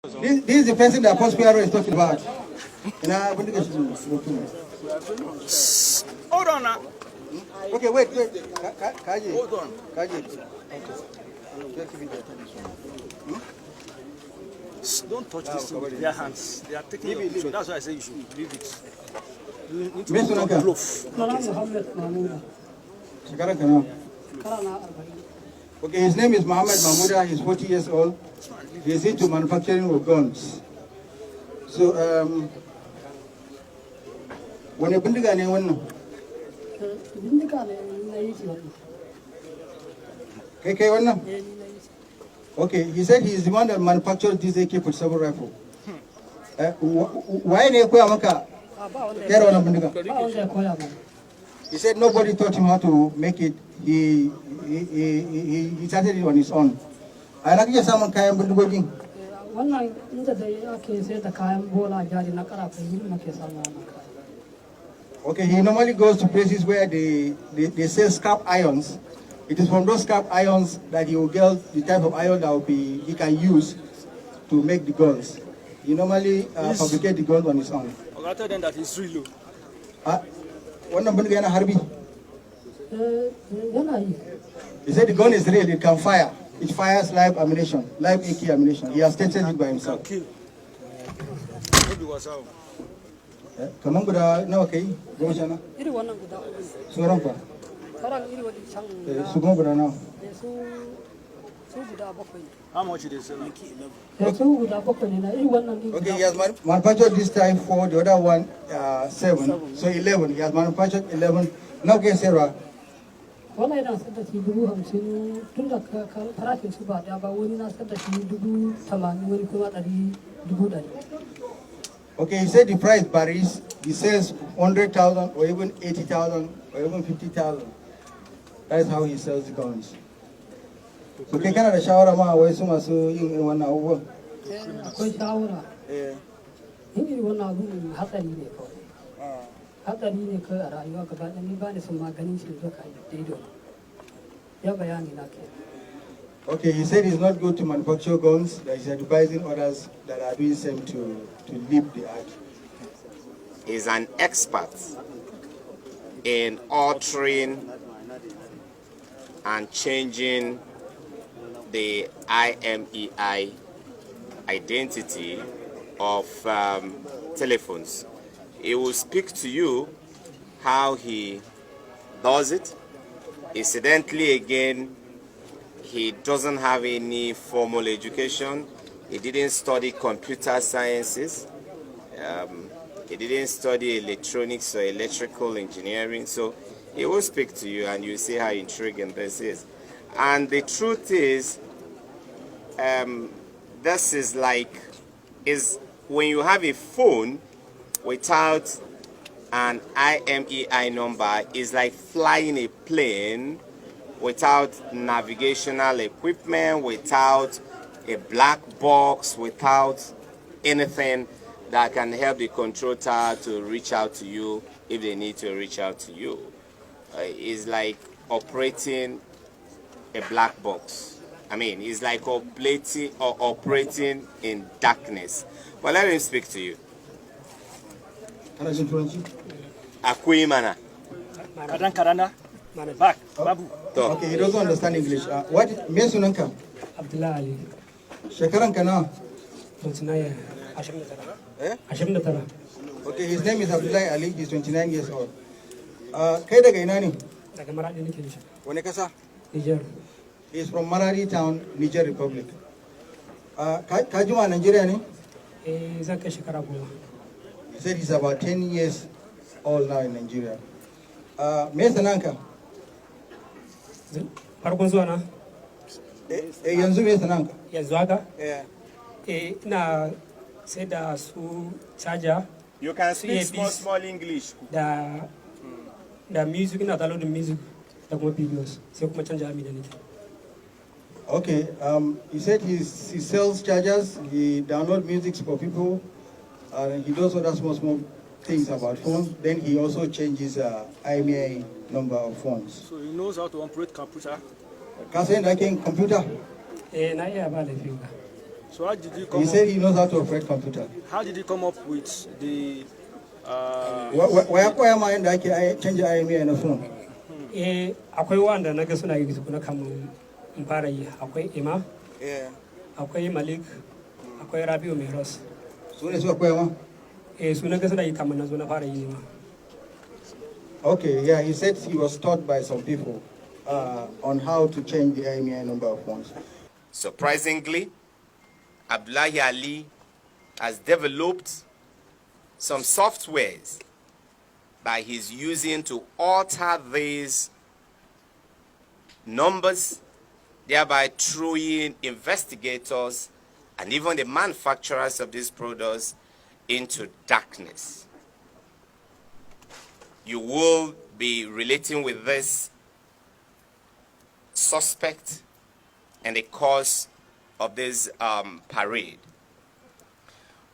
This is the person that Post QIRAR is talking about. Hold on now. Okay, wait. Kaji. Hold on. Kaji. Don't touch this thing with their hands. They are taking your picture. That's why I say you should leave it. You need to put on glove. Okay, his name is Muhammad Mahmuda. He's 40 years old. He's into manufacturing of guns. So, when a bindiga ne wannan? Kai wannan? Okay, he said he is the one that manufactured this AK-47 rifle. Why ne koya maka kera wannan bindiga? He said nobody taught him how to make it. He started it on his own. A na kike samun kayan bindigogin? Wannan inda da ake sayar da kayan bola jari na karafa yi muke samu wannan kayan. Okay, he normally goes to places where they sell scrap irons. It is from those scrap irons that he will get the type of iron that he can use to make the guns. He normally fabricate the guns on his own. I tell them that it's real. Wannan bindiga yana harbi? Yana yi. He said the gun is real, it can fire. It fires live ammunition, live AK ammunition. He has tested it by himself. Kaman guda nawa kai? Goma sha na? Iri wannan guda uku. Sauran fa? Sauran iri wani can. Su kuma guda nawa? Su guda bakwai. How much it is? Su guda bakwai ne na iri wannan. Okay, he has manufactured this time 4, the other one 7. So 11. He has manufactured 11. Now get Sarah. Wannan yana sayar da shi 50,000 tun da farashin su ba da ba wani na sayar da shi 80,000 wani kuma 100,000. Okay, he said the price varies. He says 100,000 or even 80,000 or even 50,000. That is how he sells the guns. So kai kana da shawara ma wai su masu yin irin wannan abubuwan? Akwai shawara. In irin wannan abun hatsari ne kawai. Hatsari ne kawai a rayuwa gaba ɗaya ni ba ni son maganin shi duka daidai. Ya bayani na ke. Okay, he said he's not good to manufacture guns, that he's advising others that are doing the same to leave the art. He's an expert in altering and changing the IMEI identity of telephones. He will speak to you how he does it. Incidentally, again, he doesn't have any formal education. He didn't study computer sciences. He didn't study electronics or electrical engineering. So he will speak to you and you see how intriguing this is. And the truth is, this is when you have a phone without an IMEI number, is like flying a plane without navigational equipment, without a black box, without anything that can help the control tower to reach out to you if they need to reach out to you. It's like operating a black box. I mean, it's like operating in darkness. But let him speak to you. Akuimana. Karana. Back. Babu. Okay, he doesn't understand English. What? Me sunanka? Abdullah Ali. Shekaran ka nawa? 29. Okay, his name is Abdullah Ali. He's 29 years old. Kai daga ina ne? Daga Maradi nake nishi. Wani kasa? Niger. He's from Maradi town, Niger Republic. Ka juma Nigeria ne? Zan kai shekara 10. He said he's about 10 years old now in Nigeria. Me sananka? Farkon zuwa na? Yanzu me sananka? Yanzu haka? Yeah. Ina sai da su charger. You can speak small English. Da music, ina download music da kuma videos. Sai kuma canja ami da nake. Okay, he said he sells chargers, he downloads music for people, and he does other small things about phones. Then he also changes IMEI number of phones. So he knows how to operate computer? Ka san da ake yin computer? Na iya ba laifi ba. So how did you come He said he knows how to operate computer. How did you come up with the Why am I like I change IMEI on the phone? Akwai wanda na ga suna yi tukuna kamun in fara yi. Akwai Ima, akwai Malik, akwai Rabiu Mehros. So ne suka koya ma? Su na ga suna yi kamun na zo na fara yi ne ma. Okay, yeah, he said he was taught by some people on how to change the IMEI number of phones. Surprisingly, Abdullahi Ali has developed some softwares that he's using to alter these numbers, thereby throwing investigators and even the manufacturers of these products into darkness. You will be relating with this suspect and the cause of this parade.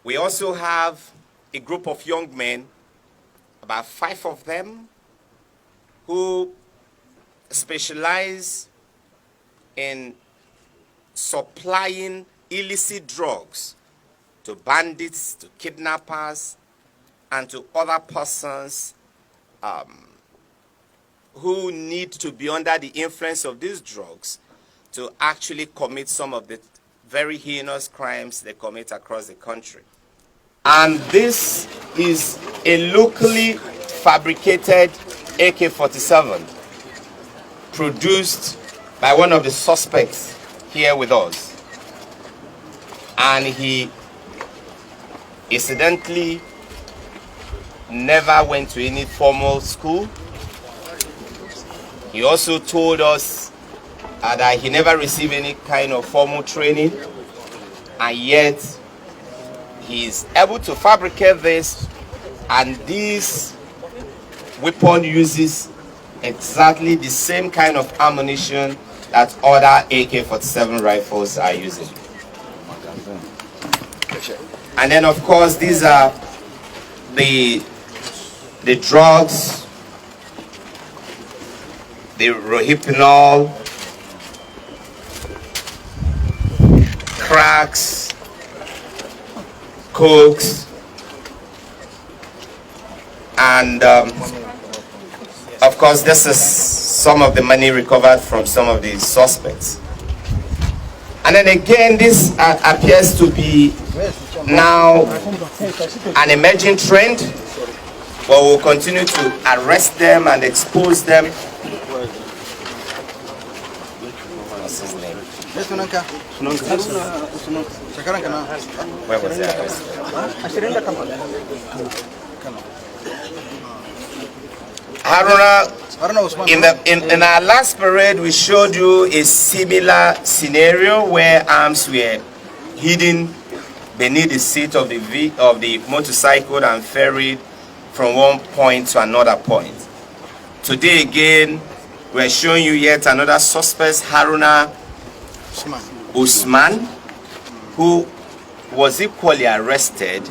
We also have a group of young men, about 5 of them, who specialize in supplying illicit drugs to bandits, to kidnappers, and to other persons who need to be under the influence of these drugs to actually commit some of the very heinous crimes they commit across the country. And this is a locally fabricated AK-47 produced by one of the suspects here with us. And he incidentally never went to any formal school. He also told us that he never received any kind of formal training, and yet he is able to fabricate this, and this weapon uses exactly the same kind of ammunition that other AK-47 rifles are using. And then of course these are the drugs, the rohypnol, cracks, cokes, and of course this is some of the money recovered from some of the suspects. And then again, this appears to be now an emerging trend, but we'll continue to arrest them and expose them. What's his name? Where was the arrest? Haruna, in our last parade, we showed you a similar scenario where arms were hidden beneath the seat of the motorcycle and ferried from one point to another point. Today again, we're showing you yet another suspect, Haruna Usman, who was equally arrested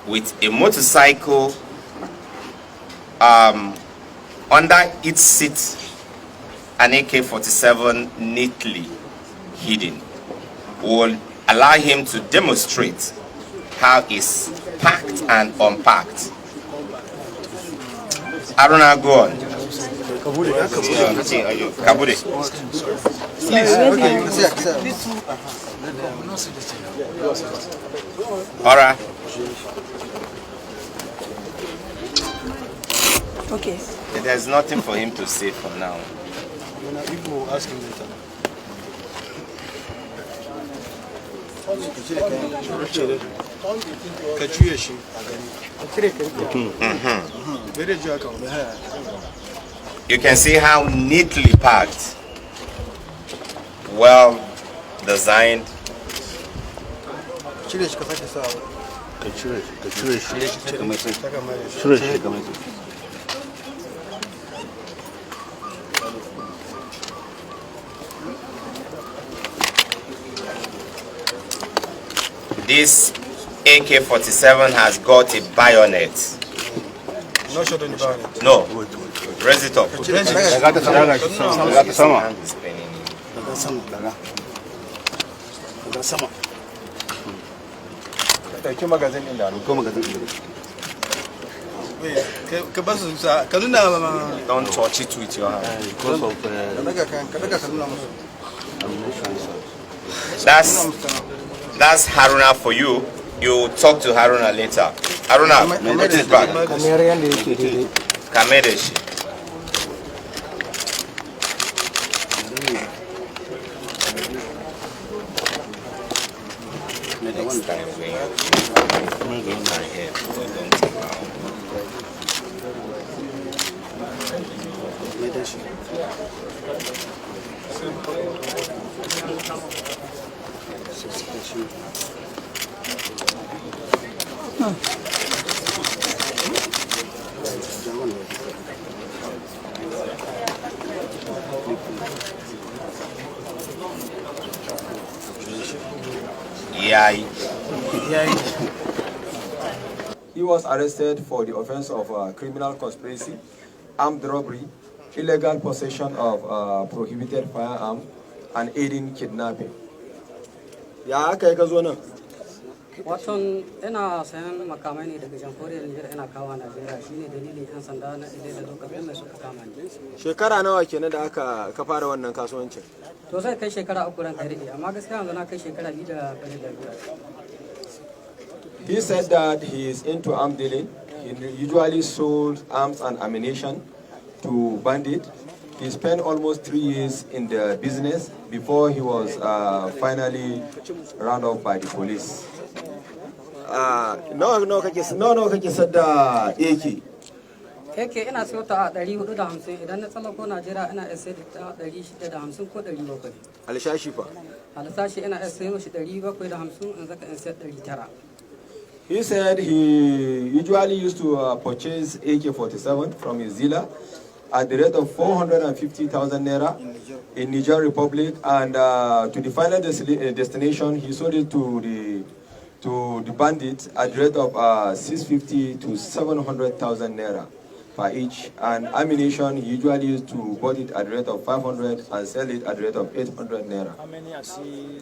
with a motorcycle under its seat, an AK-47 neatly hidden. Will allow him to demonstrate how it's packed and unpacked. Aruna, go on. Kabudi. Alright. Okay. There's nothing for him to say for now. People ask him later. You can see how neatly packed, well designed. This AK-47 has got a bayonet. No shot on the bayonet. No. Raise it up. ɗauki magazin ɗin da ko magazin ɗin. Don't touch it with your hand. Because of That's Haruna for you. You talk to Haruna later. Haruna, put it back. Kamedeshi. Next time when I'm going my head for a long time now. He was arrested for the offense of criminal conspiracy, armed robbery, illegal possession of prohibited firearm, and aiding kidnapping. Ya aka yi ka zo nan? Waton ina sayan makamai ne daga jamhuriyar Nijar ina kawo Najeriya shine dalilin yan sanda na idai da lokacin da suka kama ni. Shekara nawa kenan da aka ka fara wannan kasuwancin? To sai kai shekara 3 ran kai dai amma gaskiya yanzu na kai shekara 2 da biyar. He said that he is into arm dealing. He usually sold arms and ammunition to bandits. He spent almost 3 years in the business before he was finally rounded up by the police. No kake sadda AK. AK ina siyo ta a 450 idan na tsallako Najeriya ina sai ta 650 ko 700. Alshashi fa? Alsashi ina sayo shi 750 in zaka in sayar 900. He said he usually used to purchase AK-47 from his dealer at the rate of 450,000 naira in Niger Republic, and to the final destination, he sold it to the bandits at the rate of 650 to 700,000 naira per each, and ammunition he usually used to bought it at the rate of 500 and sell it at the rate of 800 naira. How many I see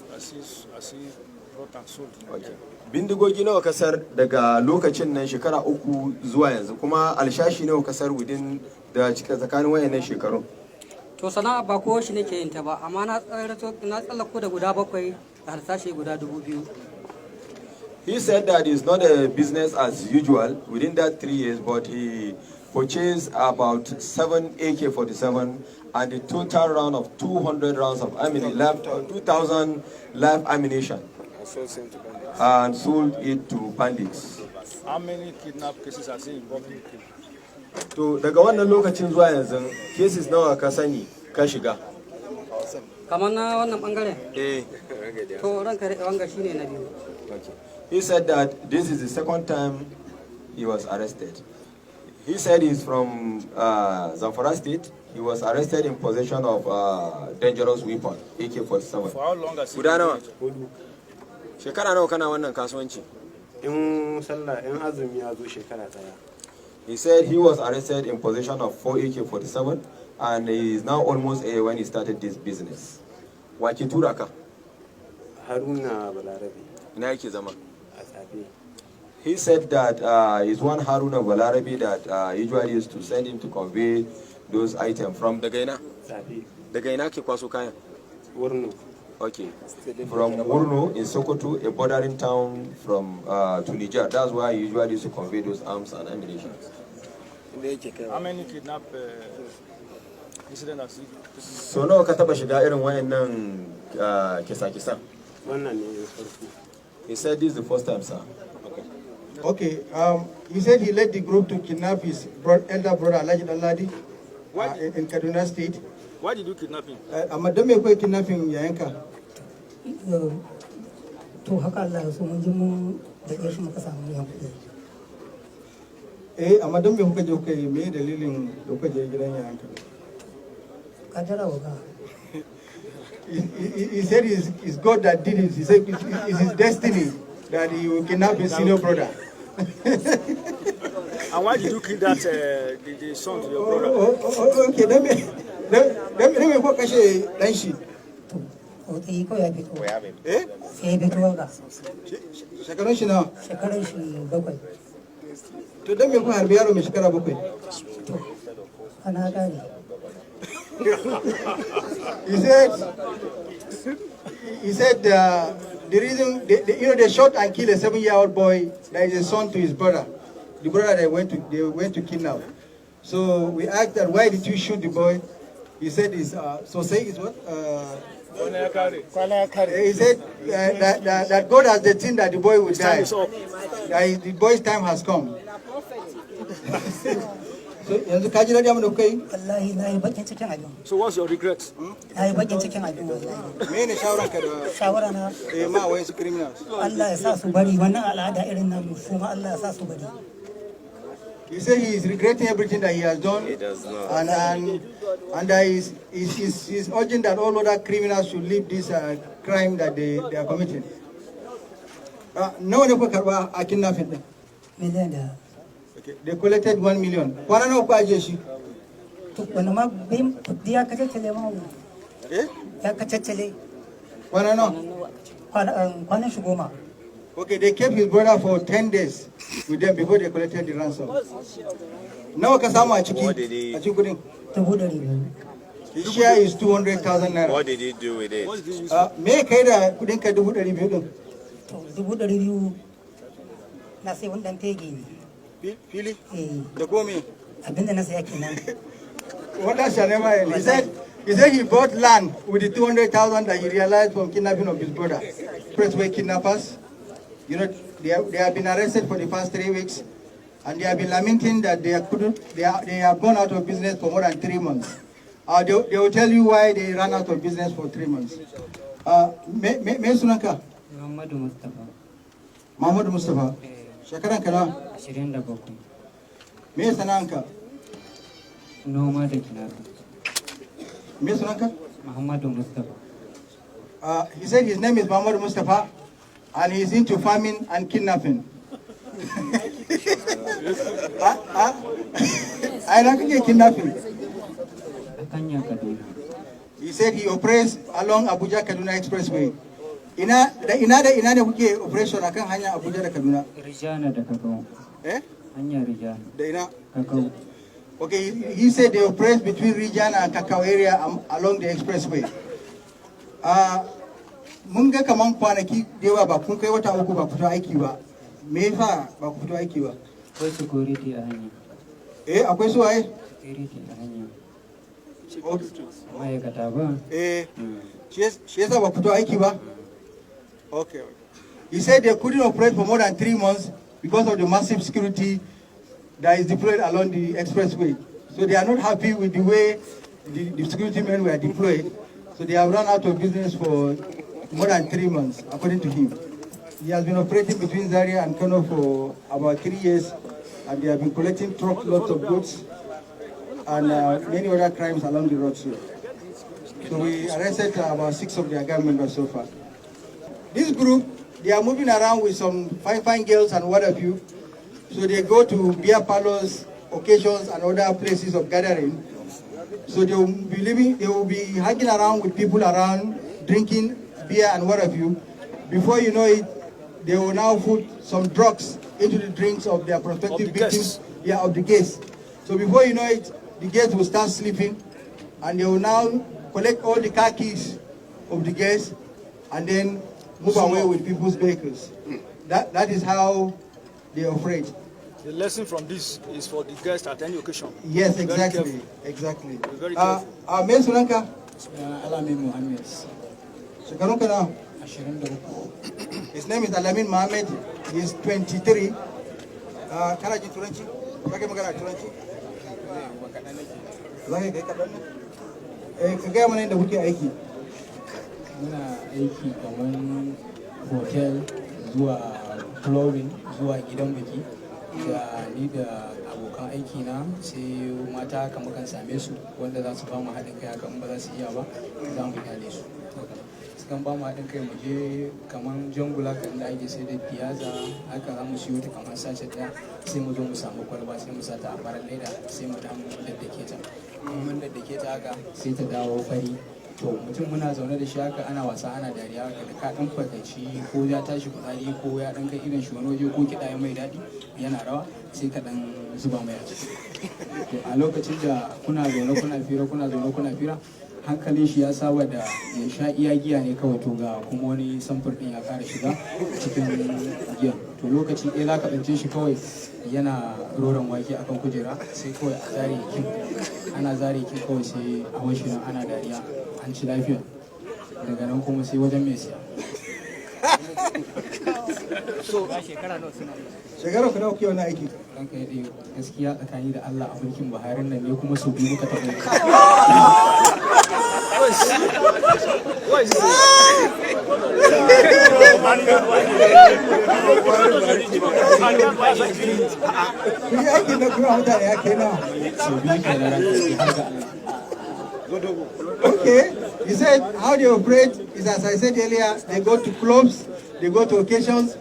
brought and sold? Okay. Bindigogi nawa kasar daga lokacin nan shekara 3 zuwa yanzu, kuma alshashi nawa kasar within da tsakanin wayannan shekarun? To sana'a ba ko shi nake yin ta ba, amma na tsallako da guda 7 da alsashi guda 2000. He said that it's not a business as usual within that 3 years, but he purchased about 7 AK-47 and a total round of 200 rounds of ammunition, 2,000 live ammunition, and sold it to bandits. How many kidnap cases are seen involving people? To daga wannan lokacin zuwa yanzu cases nawa ka sani ka shiga? Kamar na wannan bangaren? Eh. To ranka da wanga shine na biyu. Okay. He said that this is the second time he was arrested. He said he's from Zamfara State. He was arrested in possession of dangerous weapon, AK-47. For how long has he Guda been nawa? Shekara nawa kana wannan kasuwanci? In sallah in azumi ya zo shekara daya. He said he was arrested in possession of 4 AK-47 and he is now almost a when he started this business. Wa ke tura ka? Haruna Balarabe Ina yake zama? a Sabe. He said that he's one Haruna Balarabe that usually used to send him to convey those items from daga ina? Sabe. Daga ina ke kwaso kayan? Wurno. Okay. From Wurno in Sokoto, a bordering town from to Niger. That's why he usually used to convey those arms and ammunition. How many kidnap incidents have So nawa ka taba shiga irin wayannan kisa-kisa? Wannan ne farko. He said this is the first time, sir. Okay, he said he led the group to kidnap his elder brother, Alhaji Daladi, in Kaduna State. Why did you kidnap him? Amma don me kai kidnapping yayanka? To haka Allah ya so mun ji mun da shi muka samu yan kuɗi. Amma don me kuka je kuka yi me dalilin da kuka je gidan yayanka? Kadara waga. He said it's God that did it. He said it's his destiny that he will kidnap his senior brother. And why did you kill that the son to your brother? Okay, let me go kashe dan shi. Tsotsi ko ya fito. We have it. Eh? Sai ya fito ga. Shekarun shi nawa? Shekaran shi 7. To dan me kun harbi yaro mai shekara 7? Ana gane. He said the reason they shot and killed a 7-year-old boy that is a son to his brother, the brother they went to kidnap. So we asked that why did you shoot the boy? He said so say is what? He said that God has determined that the boy would die. That the boy's time has come. So yanzu ka ji daɗi abin da kuka yi? Wallahi na yi bakin cikin abin. So what's your regret? Na yi bakin cikin abin wallahi. Me ne shawaranka da Shawara na ma wayansu criminals? Allah ya sa su bari wannan al'ada irin nan su ma Allah ya sa su bari. He said he is regretting everything that he has done. He does not. And he's urging that all other criminals should leave this crime that they are committing. Nawa ne kuka karba a kidnapping din? Miliyan da. Okay. They collected 1 million. Kwana nawa ku ajiye shi? Wani ma bin kudi ya kacaccele ma wu. Eh? Ya kacaccele. Kwana nawa? Kwanan shi 10. Okay, they kept his brother for 10 days with them before they collected the ransom. Nawa ka samu a ciki? A cikin kudin? 200,000. His share is 200,000 naira. What did he do with it? Me kai da kudin ka 200,000 din? 200,000 na sai wani dan fegi ne. Fili? Eh, Da komi? abinda na saya kenan. What does Shanema? He said he bought land with the 200,000 that he realized from kidnapping of his brother. Expressway kidnappers. You know, they have been arrested for the past 3 weeks, and they have been lamenting that they have gone out of business for more than 3 months. They will tell you why they ran out of business for 3 months. Me sunanka? Muhammadu Mustafa. Muhammadu Mustafa. Shekaran ka nawa? 27. Me sana'anka? Noma da kinafi. Me sunanka? Muhammadu Mustafa. He said his name is Muhammadu Mustafa, and he's into farming and kidnapping. I don't think kidnapping. Akanya Kaduna. He said he operates along Abuja Kaduna Expressway. Ina da kuke operation akan hanya Abuja da Kaduna? Rijana da Kakao. Eh? Hanya Rijana. Da ina? Kakao. Okay, he said they operate between Rijana and Kakao area along the expressway. Mun ga kaman kwanaki da yawa ba kun kai wata uku ba fito aiki ba. Me fa ba ku fito aiki ba? Akwai security a hanya. Eh, akwai su waye? Security a hanya. Okay. Ma'aikata ba. Eh, shi yasa ba fito aiki ba? Okay. He said they couldn't operate for more than 3 months because of the massive security that is deployed along the expressway. So they are not happy with the way the security men were deployed. So they have run out of business for more than 3 months, according to him. He has been operating between Zaria and Kano for about 3 years, and they have been collecting truckloads of goods and many other crimes along the road. So we arrested about 6 of their gang members so far. This group, they are moving around with some fine girls and what have you. So they go to beer parlors, occasions, and other places of gathering. So they will be hanging around with people around, drinking beer and what have you. Before you know it, they will now put some drugs into the drinks of their prospective victims. Yeah, of the guests. So before you know it, the guests will start sleeping, and they will now collect all the car keys of the guests, and then move away with people's vehicles. That is how they operate. The lesson from this is for the guests at any occasion. Yes, Be exactly. very Exactly. Be very careful. Me sunanka? Alamin Muhammad. Shekarunka na? 23. His name is Alamin Mohammed. He is 23. Kana jin Turanci? Kake magana Turanci? Zaka kai kaɗan ne? Ka gaya mana yadda kuke aiki. Muna aiki kamar hotel zuwa clubbing zuwa gidan biki da ni da abokan aiki na sai mata haka mukan same su wanda za su ba mu haɗin kai haka in ba za su iya ba za mu kyale su sukan ba mu haɗin kai mu je kamar jangula kan da ake sai da piazza haka za mu siyo ta kamar sace ɗaya sai mu zo mu samu kwalba sai mu sata a farar leda sai mu damu daddake ta mun daddake ta haka sai ta dawo fari to mutum muna zaune da shi haka ana wasa ana dariya haka da ka dan fadaci ko ya tashi fitsari ko ya dan kai irin shi wani waje ko kiɗa ya mai daɗi yana rawa sai ka dan zuba mai a ciki. To a lokacin da kuna zaune kuna fira hankalin shi ya saba da ya sha iya giya ne kawai, to ga kuma wani samfur din ya kara shiga cikin giya, to lokaci ɗaya za ka ɗance shi kawai yana roron wake akan kujera, sai kawai a zare kin, ana zare kin kawai sai a washi nan ana dariya an ci lafiya, daga nan kuma sai wajen mai siya. Shekara ku nawa kuke wani aiki? Ɗan kai ɗaya gaskiya tsakani da Allah a mulkin Buhari nan ne kuma su biyu muka taɓa. Okay, you said how they operate is, as I said earlier, they go to clubs, they go to occasions,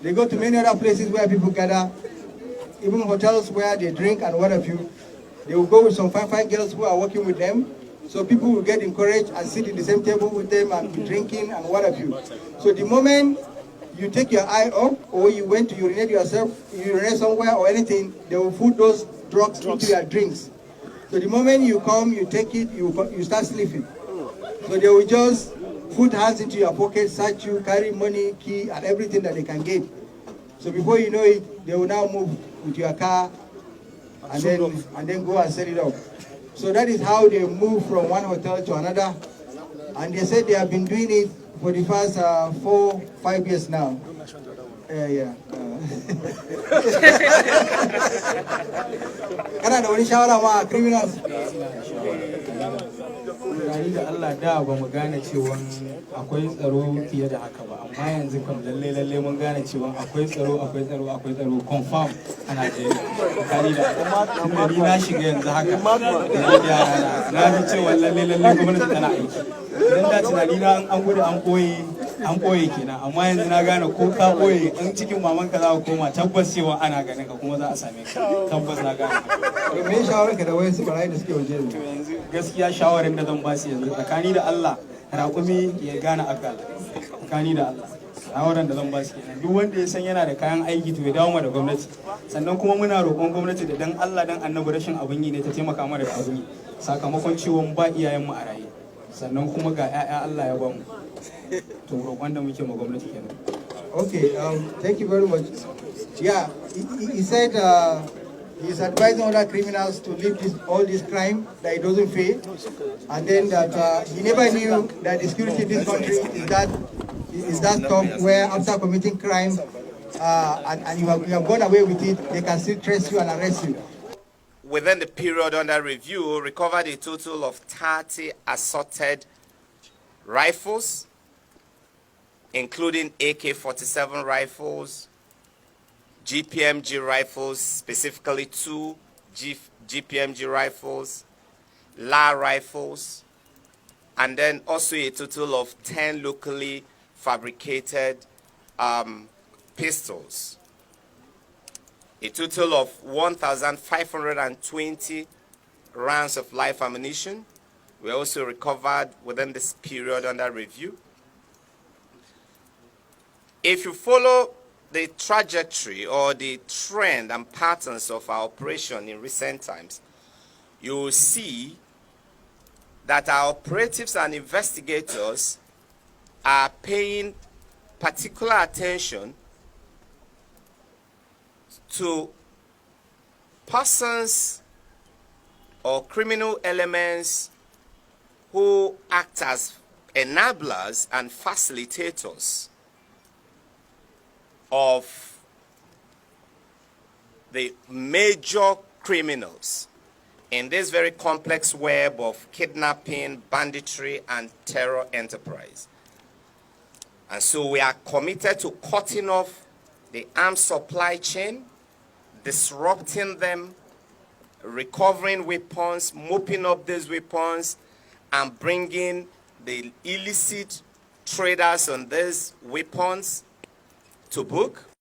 they go to many other places where people gather, even hotels where they drink and what have you. They will go with some fine girls who are working with them. So people will get encouraged and sit in the same table with them and be drinking and what have you. So the moment you take your eye off or you went to urinate yourself, you urinate somewhere or anything, they will put those drugs into your drinks. So the moment you come, you take it, you start sleeping. So they will just put hands into your pocket, search you, carry money, key, and everything that they can get. So before you know it, they will now move with your car and then go and set it up. So that is how they move from one hotel to another. And they said they have been doing it for the past 4-5 years now. Yeah. Kana da wani shawara ma criminals? Gani da Allah da ba mu gane cewa akwai tsaro fiye da haka ba, amma yanzu kam lalle mun gane cewa akwai tsaro confirm a Najeriya. Gani da kuma ni na shiga yanzu haka na ji cewa lalle gwamnati tana aiki. Idan da tunani na an gudu an koye kenan, amma yanzu na gane ko ka koye in cikin mamanka za ka koma tabbas cewa ana ganin ka kuma za a same ka, tabbas na gane. Me shawarar ka da wayan su barayi da suke waje yanzu? Yanzu gaskiya shawarin da zan ba su yanzu tsakani da Allah raƙumi ya gane akal, tsakani da Allah shawaran da zan ba su kenan, duk wanda ya san yana da kayan aiki to ya dawo da gwamnati. Sannan kuma muna roƙon gwamnati da dan Allah dan annabi rashin abin yi ne ta taimaka mana da abin yi, sakamakon ciwon ba iyayenmu a raye, sannan kuma ga 'ya'ya Allah ya bamu, to roƙon da muke ma gwamnati kenan. Okay, thank you very much. Yeah, he said he's advising other criminals to leave all this crime, that it doesn't fail, and then that he never knew that the security in this country is that tough, where after committing crime and you have gone away with it, they can still trace you and arrest you. Within the period under review, recovered a total of 30 assorted rifles, including AK-47 rifles, GPMG rifles, specifically 2 GPMG rifles, LA rifles, and then also a total of 10 locally fabricated pistols. A total of 1,520 rounds of live ammunition were also recovered within this period under review. If you follow the trajectory or the trend and patterns of our operation in recent times, you will see that our operatives and investigators are paying particular attention to persons or criminal elements who act as enablers and facilitators of the major criminals in this very complex web of kidnapping, banditry, and terror enterprise. And so we are committed to cutting off the arms supply chain, disrupting them, recovering weapons, mopping up these weapons, and bringing the illicit traders on these weapons to book.